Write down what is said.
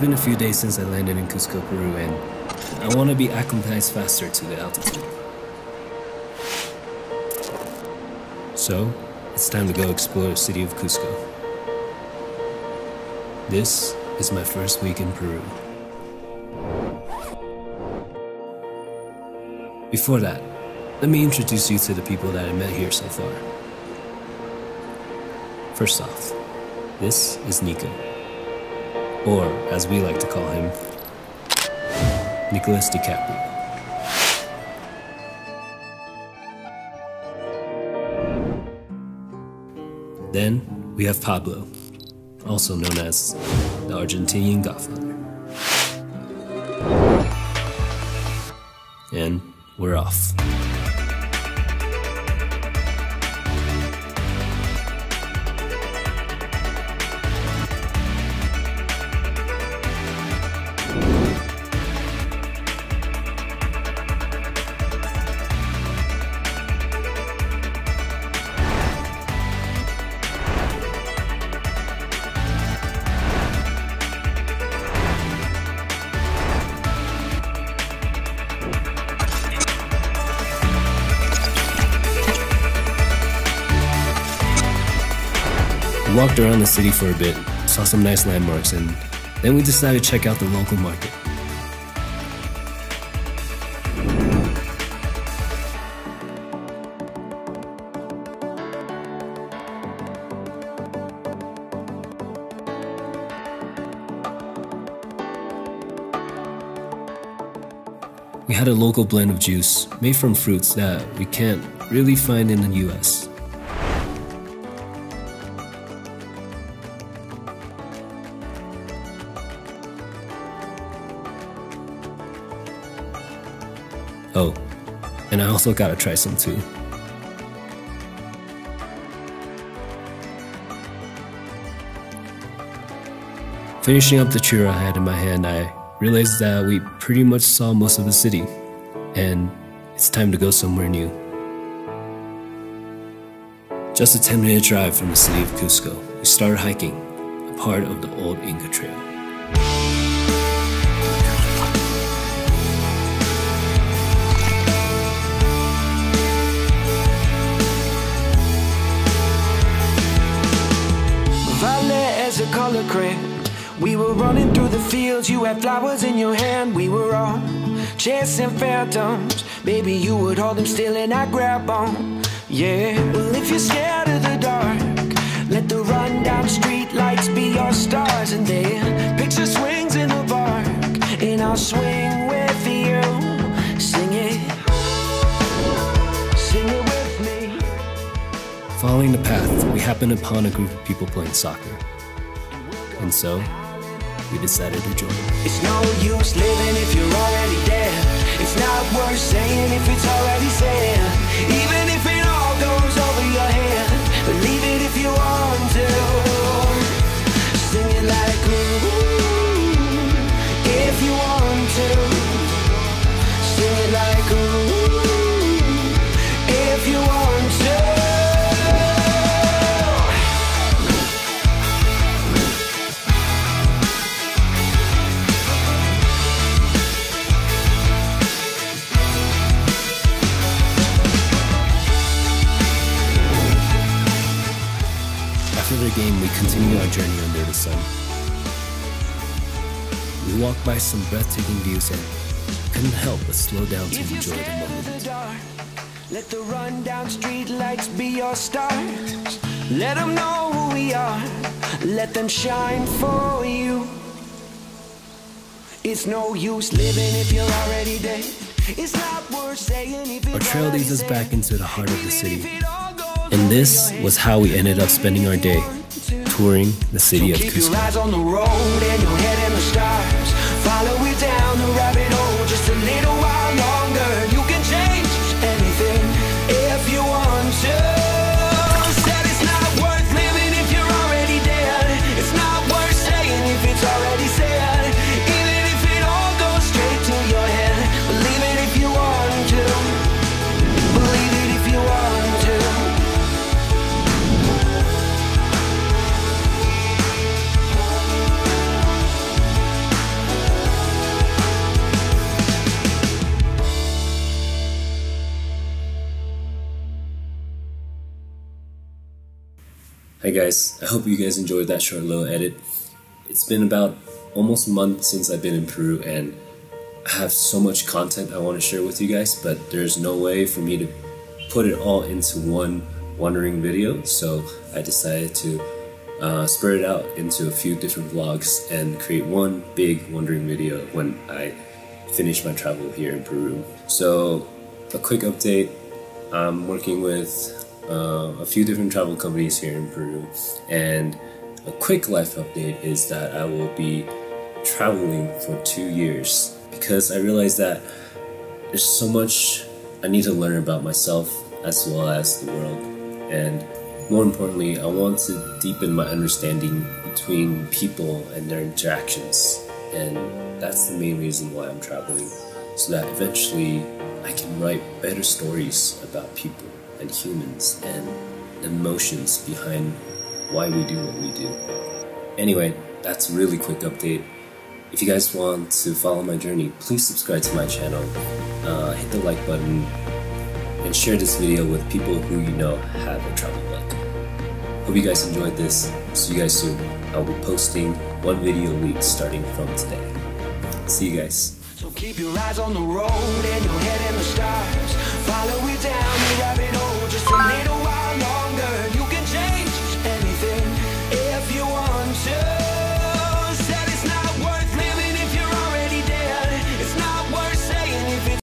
been a few days since I landed in Cusco, Peru, and I want to be acclimatized faster to the altitude. So, it's time to go explore the city of Cusco. This is my first week in Peru. Before that, let me introduce you to the people that I met here so far. First off, this is Nico, or as we like to call him, Nicholas DiCaprio. Then we have Pablo, also known as the Argentinian Godfather. And we're off. We walked around the city for a bit, saw some nice landmarks, and then we decided to check out the local market. We had a local blend of juice made from fruits that we can't really find in the US. Oh, and I also gotta try some too. Finishing up the churro I had in my hand, I realized that we pretty much saw most of the city, and it's time to go somewhere new. Just a 10-minute drive from the city of Cusco, we started hiking, a part of the old Inca Trail. A color crayon. We were running through the fields, you had flowers in your hand. We were all chasing phantoms. Baby, you would hold them still and I'd grab on. Yeah, well, if you're scared of the dark, let the rundown street lights be your stars. And then picture swings in the park, and I'll swing with you. Sing it with me. Following the path, we happened upon a group of people playing soccer. And so, we decided to join. It's no use living if you're already dead. It's not worth saying if it's already said. Even if it all goes over your head, believe it if you want to. Sing it like ooh, if you want to. Sing it like ooh, if you want to. After the game, we continued our journey under the sun. We walked by some breathtaking views and couldn't help but slow down to enjoy the moment. Let the rundown street lights be your stars. Let them know who we are. Let them shine for you. It's no use living if you're already dead. It's not worth saying if it's our trail leads us back into the heart of the city. And this was how we ended up spending our day, touring the city of Cusco. Keep your eyes on the road and your head in the stars. Follow it down the rabbit hole just a little while longer. You can change anything if you want to. Said it's not worth living if you're already dead. It's not worth saying if it's already said. Even if it all goes straight to your head, believe it if you want to. Believe it if you want to. Hi guys, I hope you guys enjoyed that short little edit. It's been about almost a month since I've been in Peru, and I have so much content I want to share with you guys, but there's no way for me to put it all into one Wanderin video, so I decided to spread it out into a few different vlogs and create one big Wanderin video when I finish my travel here in Peru. So a quick update, I'm working with a few different travel companies here in Peru, and a quick life update is that I will be traveling for 2 years because I realized that there's so much I need to learn about myself as well as the world, and more importantly, I want to deepen my understanding between people and their interactions, and that's the main reason why I'm traveling, so that eventually I can write better stories about people and humans and emotions behind why we do what we do. Anyway, that's a really quick update. If you guys want to follow my journey, please subscribe to my channel, hit the like button, and share this video with people who you know have a travel bug. Hope you guys enjoyed this. See you guys soon. I'll be posting one video a week starting from today. See you guys. So keep your eyes on the road and your head in the sky.